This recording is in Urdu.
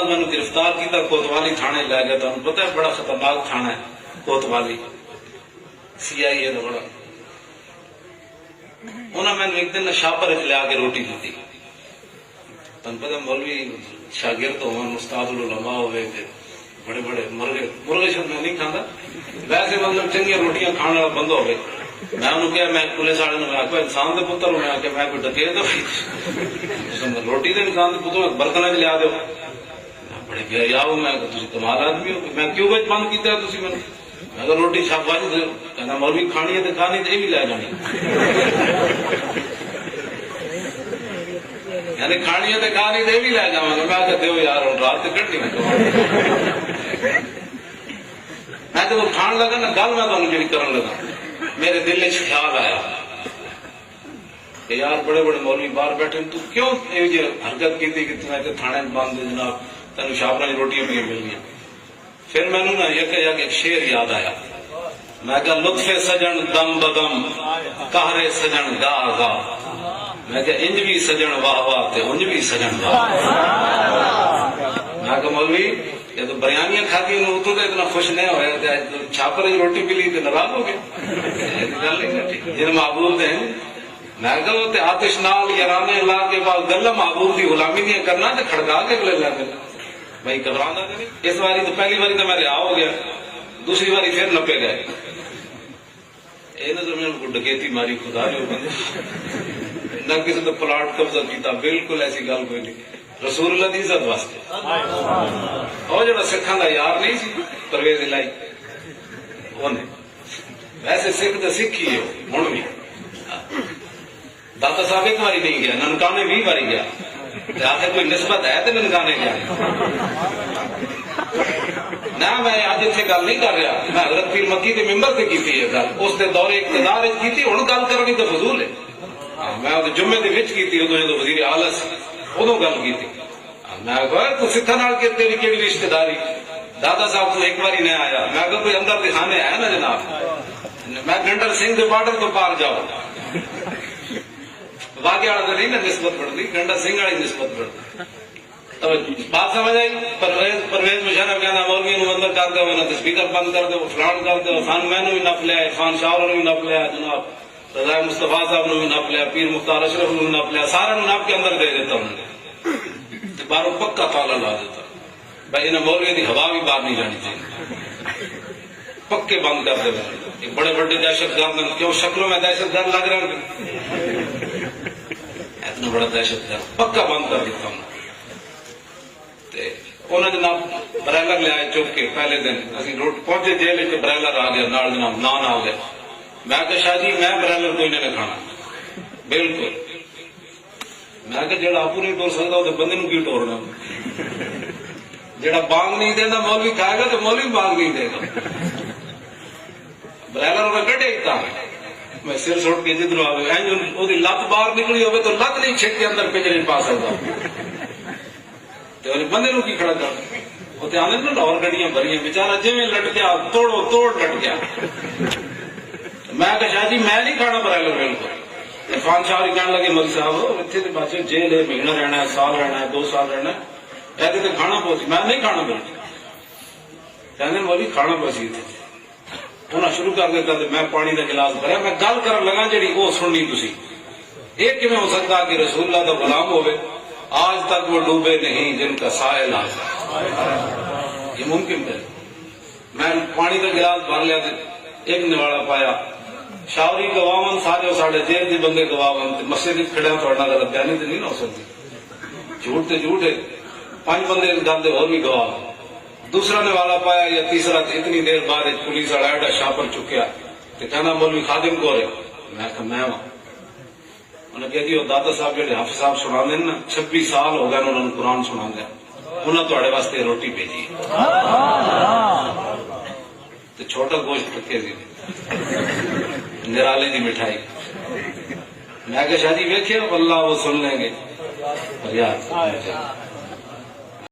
استاد میں گرفتار کیا کوتوالی تھانے لے گیا. تمہیں پتہ ہے بڑا خطرناک تھانہ ہے کوتوالی, CIA کا بڑا. انہوں نے ایک دن شاپر لیا کے روٹی دی. تمہیں پتہ مولوی شاگرد ہو استاد العلماء ہوئے بڑے بڑے مرغے شد میں نہیں کھانا, ویسے مطلب چنگی روٹیاں کھانے والا بند ہو گئے. میں انہوں نے کہا میں پولیس والے نے آخیا انسان کے پتر ہوں, میں آخیا میں کوئی ڈکیت ہوں روٹی دے انسان کے پتر برتن چ لیا دو. بڑے بے حیا ہو, میں تھی کمال آدمی ہو, میں کیوں بچ بند کیا تھی میں اگر روٹی چھاپ والی کہنا مولوی کھانی ہے تو کھانی تو یہ بھی لے جانی, یعنی کھانی ہے تو کھانی تو یہ بھی لے جا گا. میں آخر دو یار ہوں رات تو کٹنی میں تو وہ کھان لگا نا گل میں تمہیں جی کرن لگا میرے دل چ خیال آیا کہ یار بڑے بڑے مولوی باہر بیٹھے تو کیوں یہ حرکت کی تھی کہ تمہیں تھانے بند جناب تین شاپر روٹیاں بھی مل گئی. پھر میں نے نا ایک شعر یاد آیا, میں کہا لطف سجن دم بدم قہر سجن گاہ گاہ, میں کہا انج بھی سجن واہ واہ تے انج بھی سجن واہ. میں کہا مولوی یہ تو بریانیاں کھاتی انہوں تو اتنا خوش نہیں ہویا, چھاپر روٹی ملی تو ناراض ہو گیا. جن معبود ہیں میں کہا وہ آتش نال یارانے لا کے بعد گلا معبود کی غلامی نہیں کرنا تو کھڑکا کے لے لے بھائی گھبرانا نہیں. اس باری تو پہلی باری تو میں رہا ہو گیا, دوسری باری پھر نپے گئے. یہ نہ تو ڈکیتی ماری خدا جو بندے نہ کسی تو پلاٹ قبضہ کیتا, بالکل ایسی گل کوئی نہیں. رسول اللہ دی عزت واسطے اور جڑا سکھاں دا یار نہیں سی پرویز الہی اونے ویسے سکھ تے سکھی ہے ہن بھی. داتا صاحب ایک باری نہیں گیا, ننکانے 20 باری گیا. آخر کوئی نسبت ہے تو ننکانے گیا نہ. میں اج اتنے گل نہیں کر رہا, میں حضرت پیر مکی کے ممبر سے کی یہ گل اس دے دور اقتدار کی. ہوں گل کرنی تو فضول ہے. میں جمعے کے وچ کی جدو وزیر اعلی سی ادو گل کی. میں تو سکھا نال کے تیری کیڑی رشتے داری, دادا صاحب تو ایک باری نہیں آیا. میں کہ کوئی اندر دکھانے ہے نا جناب, میں گنڈر سنگھ کے بارڈر کو پار جاؤ واقعہ والا تو نہیں نا نسبت بڑھتی, گنڈر سنگھ والی نسبت بڑھتی. بات سمجھ آئی. پرویز مشرف کہنا مولوی نو اندر کر دو, نہ اسپیکر بند کر دو, فلان کر دو. خان میں بھی نپ لیا, خان شاہ نے بھی نپ لیا, جناب رضا مصطفیٰ صاحب نے بھی نپ لیا, پیر مختار اشرف نے بھی نپ لیا, سارا نپ کے اندر دے دیتا ہوں باہر پکا تالا لا دیتا بھائی انہیں مولوی کی ہوا بھی باہر نہیں جانی چاہیے, پکے بند کر دے. بڑے بڑے دہشت گرد کیوں شکلوں میں دہشت گرد لگ رہے ہیں, اتنا بڑا دہشت گرد پکا بند کر دیتا ہوں. انہوں نے جناب برائلر لے آئے چوک کے پہلے دن اسی روڈ پہنچے جیل کے برائلر آ گیا نال جناب نان آ گیا. میں کہ شاہ جی میں برائلر کوئی نہیں کھانا بالکل. میں کہ جڑا آپ نہیں ٹور سکتا وہ بندے نو کی ٹورنا, جڑا بانگ نہیں دینا مولوی کھائے گا تو مولوی بانگ نہیں دے گا. برائلر میں کٹے اتا میں سر سوڑ کے جدھر آ گیا لت باہر نکلی ہوئے تو لت نہیں چھٹ کے اندر پنجرے پا سکتا بندے نو کی کھڑا کر. وہ آنے نا لاہور گڈیاں بھری بےچارا جی لٹ گیا توڑو توڑ لٹ گیا. میں کہ شاہ جی میں نہیں کھانا برائلر بالکل. عرفان شاہ کہنے لگے مل صاحب اتنے تو بچے جیل ہے, مہینہ رہنا ہے, سال رہنا ہے, 2 سال رہنا ہے, ایسے تو کھانا پوسی. میں نہیں کھانا بالکل. کہنے مولی کھانا پوسی تھے. انہیں شروع کر دیتا میں پانی کا گلاس بھریا. میں گل کر لگا جی وہ سننی تھی. یہ کیون ہو سکتا کہ رسول اللہ کا غلام ہوئے آج تک وہ ڈوبے نہیں جن کا سائل آ یہ ممکن ہے. میں پانی کا گلاس بھر لیا ایک نواڑا پایا. شاوری گواون سارے ساڑھے جیل دی بندے گواون مسجد کھڑے تھوڑا غلط بیانی تو نہیں نہ ہو سکتی. جھوٹ تے جھوٹ ہے. 5 بندے گل دے اور بھی گواہ. دوسرا نوالا پایا یا تیسرا اتنی دیر بعد پولیس والا ایڈا شاپر چکیا تو کہنا مولوی خادم کو رہے. میں کہا میں وہاں. انہیں کہہ دی دادا صاحب جڑے حافظ صاحب سنا دیں نا 26 سال ہو گئے انہوں نے قرآن سنا دیا, انہوں نے تھوڑے واسطے روٹی بھیجی تو چھوٹا گوشت رکھے دی نرالے دی مٹھائی. میں کہ شاہ جی ویکھے اللہ وہ سن لیں گے.